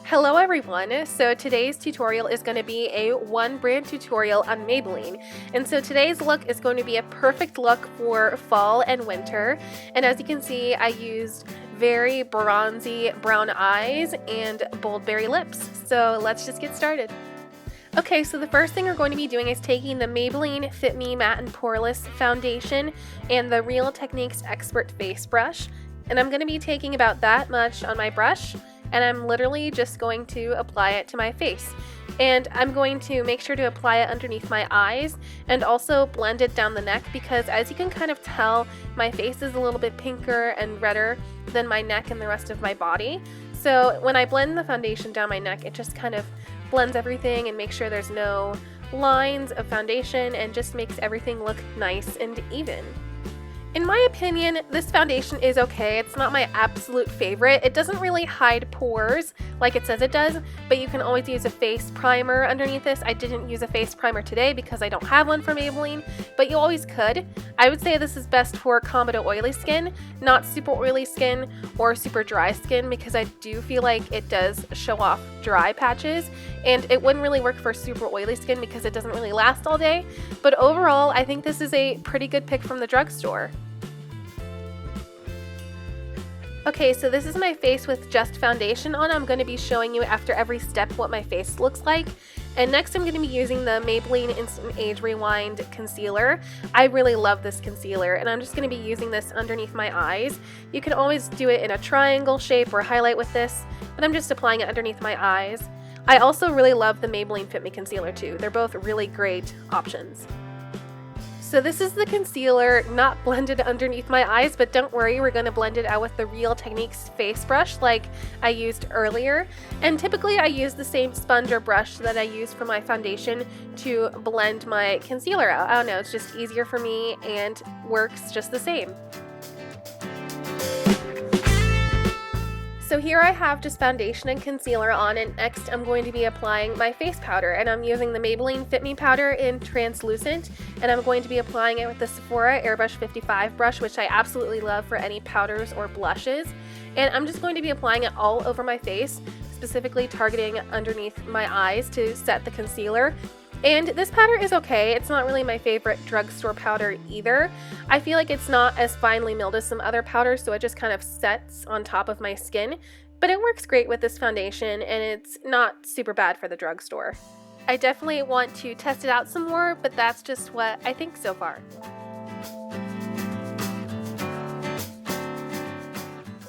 Hello everyone, so today's tutorial is going to be a one brand tutorial on Maybelline, and so today's look is going to be a perfect look for fall and winter. And as you can see, I used very bronzy brown eyes and bold berry lips, so let's just get started. Okay, so the first thing we're going to be doing is taking the Maybelline Fit Me Matte+Poreless Foundation and the Real Techniques Expert Face Brush, and I'm going to be taking about that much on my brush, and I'm literally just going to apply it to my face. And I'm going to make sure to apply it underneath my eyes and also blend it down the neck, because as you can kind of tell, my face is a little bit pinker and redder than my neck and the rest of my body. So when I blend the foundation down my neck, it just kind of blends everything and makes sure there's no lines of foundation and just makes everything look nice and even. In my opinion, this foundation is okay. It's not my absolute favorite. It doesn't really hide pores like it says it does, but you can always use a face primer underneath this. I didn't use a face primer today because I don't have one from Maybelline, but you always could. I would say this is best for combo to oily skin, not super oily skin or super dry skin, because I do feel like it does show off dry patches, and it wouldn't really work for super oily skin because it doesn't really last all day. But overall, I think this is a pretty good pick from the drugstore. Okay, so this is my face with just foundation on. I'm going to be showing you after every step what my face looks like. And next I'm going to be using the Maybelline Instant Age Rewind Concealer. I really love this concealer, and I'm just going to be using this underneath my eyes. You can always do it in a triangle shape or highlight with this, but I'm just applying it underneath my eyes. I also really love the Maybelline Fit Me Concealer too. They're both really great options. So this is the concealer not blended underneath my eyes, but don't worry, we're going to blend it out with the Real Techniques face brush like I used earlier. And typically I use the same sponge or brush that I use for my foundation to blend my concealer out. I don't know, it's just easier for me and works just the same. So here I have just foundation and concealer on, and next I'm going to be applying my face powder, and I'm using the Maybelline Fit Me powder in translucent, and I'm going to be applying it with the Sephora Airbrush 55 brush, which I absolutely love for any powders or blushes. And I'm just going to be applying it all over my face, specifically targeting underneath my eyes to set the concealer. And this powder is okay. It's not really my favorite drugstore powder either. I feel like it's not as finely milled as some other powders, so it just kind of sets on top of my skin. But it works great with this foundation, and it's not super bad for the drugstore. I definitely want to test it out some more, but that's just what I think so far.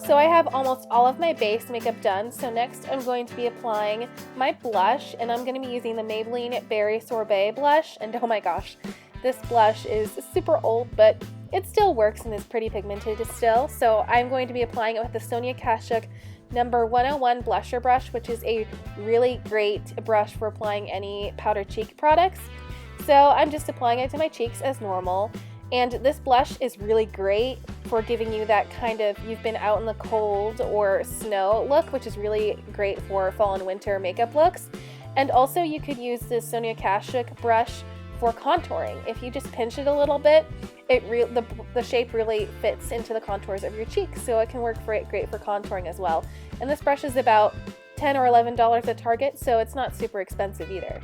So I have almost all of my base makeup done, so next I'm going to be applying my blush, and I'm going to be using the Maybelline Berry Sorbet blush, and oh my gosh, this blush is super old, but it still works and is pretty pigmented still. So I'm going to be applying it with the Sonia Kashuk number 101 blusher brush, which is a really great brush for applying any powder cheek products. So I'm just applying it to my cheeks as normal. And this blush is really great for giving you that kind of you've been out in the cold or snow look, which is really great for fall and winter makeup looks. And also you could use the Sonia Kashuk brush for contouring. If you just pinch it a little bit, the shape really fits into the contours of your cheeks, so it can work great for contouring as well. And this brush is about $10 or $11 at Target, so it's not super expensive either.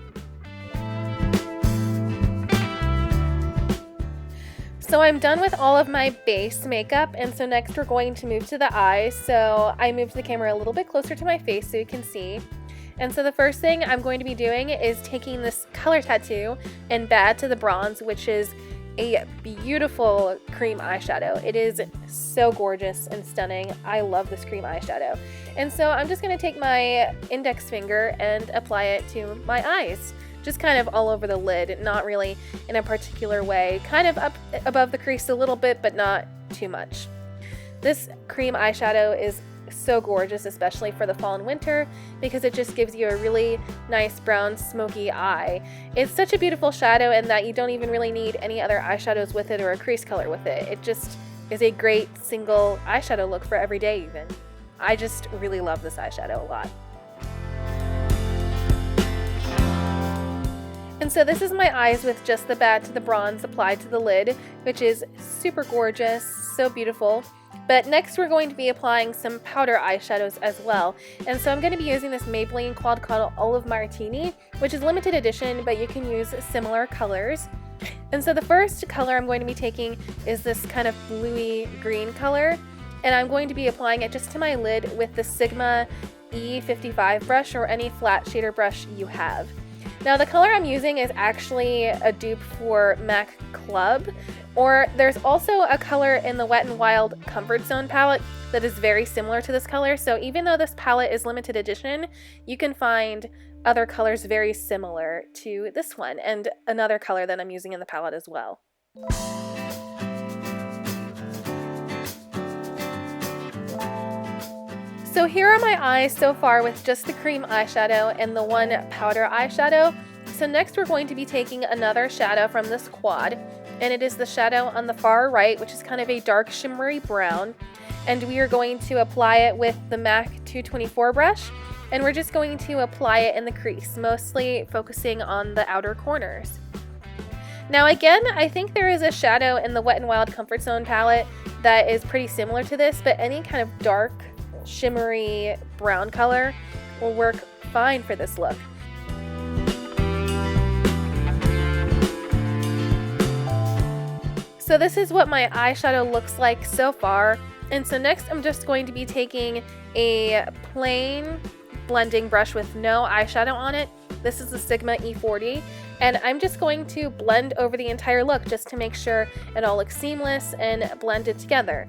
So I'm done with all of my base makeup, and so next we're going to move to the eyes. So I moved the camera a little bit closer to my face so you can see. And so the first thing I'm going to be doing is taking this color tattoo and Bad to the Bronze, which is a beautiful cream eyeshadow. It is so gorgeous and stunning. I love this cream eyeshadow. And so I'm just going to take my index finger and apply it to my eyes. Just kind of all over the lid, not really in a particular way. Kind of up above the crease a little bit, but not too much. This cream eyeshadow is so gorgeous, especially for the fall and winter, because it just gives you a really nice brown smoky eye. It's such a beautiful shadow in that you don't even really need any other eyeshadows with it or a crease color with it. It just is a great single eyeshadow look for every day even. I just really love this eyeshadow a lot. And so this is my eyes with just the Bad to the Bronze applied to the lid, which is super gorgeous, so beautiful. But next we're going to be applying some powder eyeshadows as well. And so I'm going to be using this Maybelline Quad Color Olive Martini, which is limited edition, but you can use similar colors. And so the first color I'm going to be taking is this kind of bluey green color, and I'm going to be applying it just to my lid with the Sigma E55 brush or any flat shader brush you have. Now the color I'm using is actually a dupe for MAC Club, or there's also a color in the Wet n Wild Comfort Zone palette that is very similar to this color. So even though this palette is limited edition, you can find other colors very similar to this one, and another color that I'm using in the palette as well. So here are my eyes so far with just the cream eyeshadow and the one powder eyeshadow. So next we're going to be taking another shadow from this quad, and it is the shadow on the far right, which is kind of a dark shimmery brown, and we are going to apply it with the MAC 224 brush, and we're just going to apply it in the crease, mostly focusing on the outer corners. Now again, I think there is a shadow in the Wet n Wild Comfort Zone palette that is pretty similar to this, but any kind of dark shimmery brown color will work fine for this look. So this is what my eyeshadow looks like so far, and so next I'm just going to be taking a plain blending brush with no eyeshadow on it. This is the Sigma E40, and I'm just going to blend over the entire look just to make sure it all looks seamless and blended together.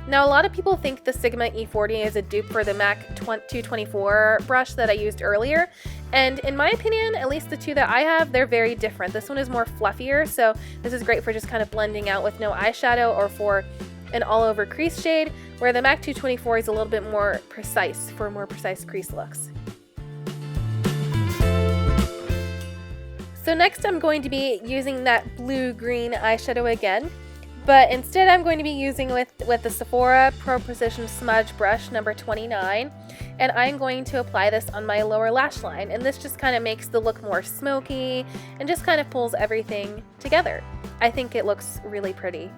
Now a lot of people think the Sigma E40 is a dupe for the MAC 224 brush that I used earlier, and in my opinion, at least the two that I have, they're very different. This one is more fluffier, so this is great for just kind of blending out with no eyeshadow or for an all over crease shade, where the MAC 224 is a little bit more precise for more precise crease looks. So next I'm going to be using that blue-green eyeshadow again, but instead I'm going to be using with the Sephora Pro Precision Smudge Brush number 29, and I'm going to apply this on my lower lash line, and this just kind of makes the look more smoky and just kind of pulls everything together. I think it looks really pretty.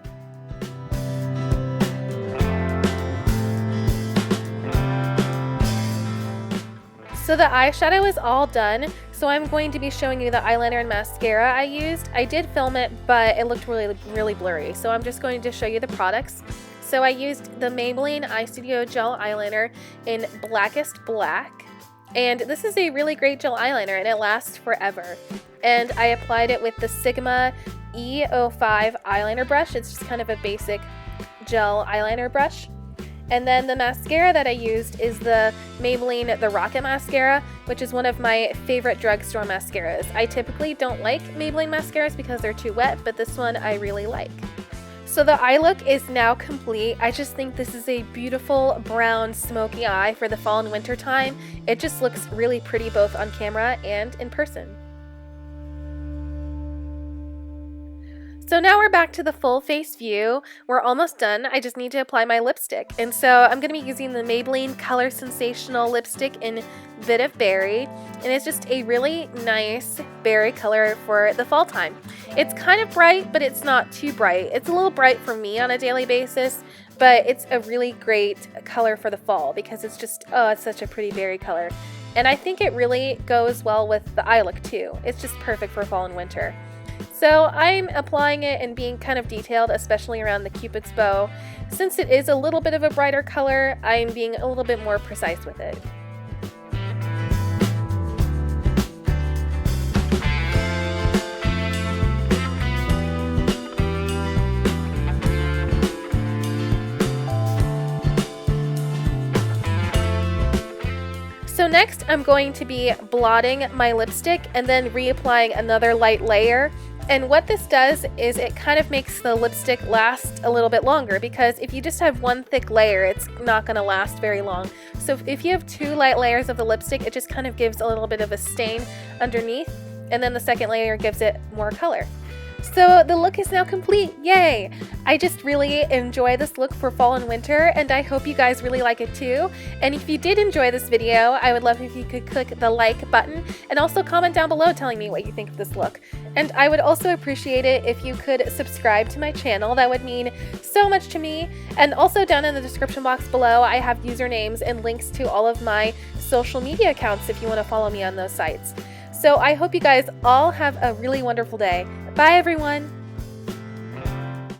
So the eyeshadow is all done, so I'm going to be showing you the eyeliner and mascara I used. I did film it, but it looked really blurry, so I'm just going to show you the products. So I used the Maybelline Eye Studio Gel Eyeliner in Blackest Black, and this is a really great gel eyeliner and it lasts forever. And I applied it with the Sigma E05 eyeliner brush. It's just kind of a basic gel eyeliner brush. And then the mascara that I used is the Maybelline The Rocket Mascara, which is one of my favorite drugstore mascaras. I typically don't like Maybelline mascaras because they're too wet, but this one I really like. So the eye look is now complete. I just think this is a beautiful brown smoky eye for the fall and winter time. It just looks really pretty both on camera and in person. So now we're back to the full face view. We're almost done. I just need to apply my lipstick. And so I'm going to be using the Maybelline Color Sensational lipstick in Bit of Berry. And it's just a really nice berry color for the fall time. It's kind of bright, but it's not too bright. It's a little bright for me on a daily basis, but it's a really great color for the fall because it's just, oh, it's such a pretty berry color. And I think it really goes well with the eye look too. It's just perfect for fall and winter. So I'm applying it and being kind of detailed, especially around the Cupid's bow. Since it is a little bit of a brighter color, I'm being a little bit more precise with it. So next I'm going to be blotting my lipstick and then reapplying another light layer. And what this does is it kind of makes the lipstick last a little bit longer, because if you just have one thick layer, it's not going to last very long. So if you have two light layers of the lipstick, it just kind of gives a little bit of a stain underneath, and then the second layer gives it more color. So the look is now complete, yay! I just really enjoy this look for fall and winter, and I hope you guys really like it too. And if you did enjoy this video, I would love if you could click the like button and also comment down below telling me what you think of this look. And I would also appreciate it if you could subscribe to my channel. That would mean so much to me. And also down in the description box below, I have usernames and links to all of my social media accounts if you want to follow me on those sites. So I hope you guys all have a really wonderful day. Bye everyone!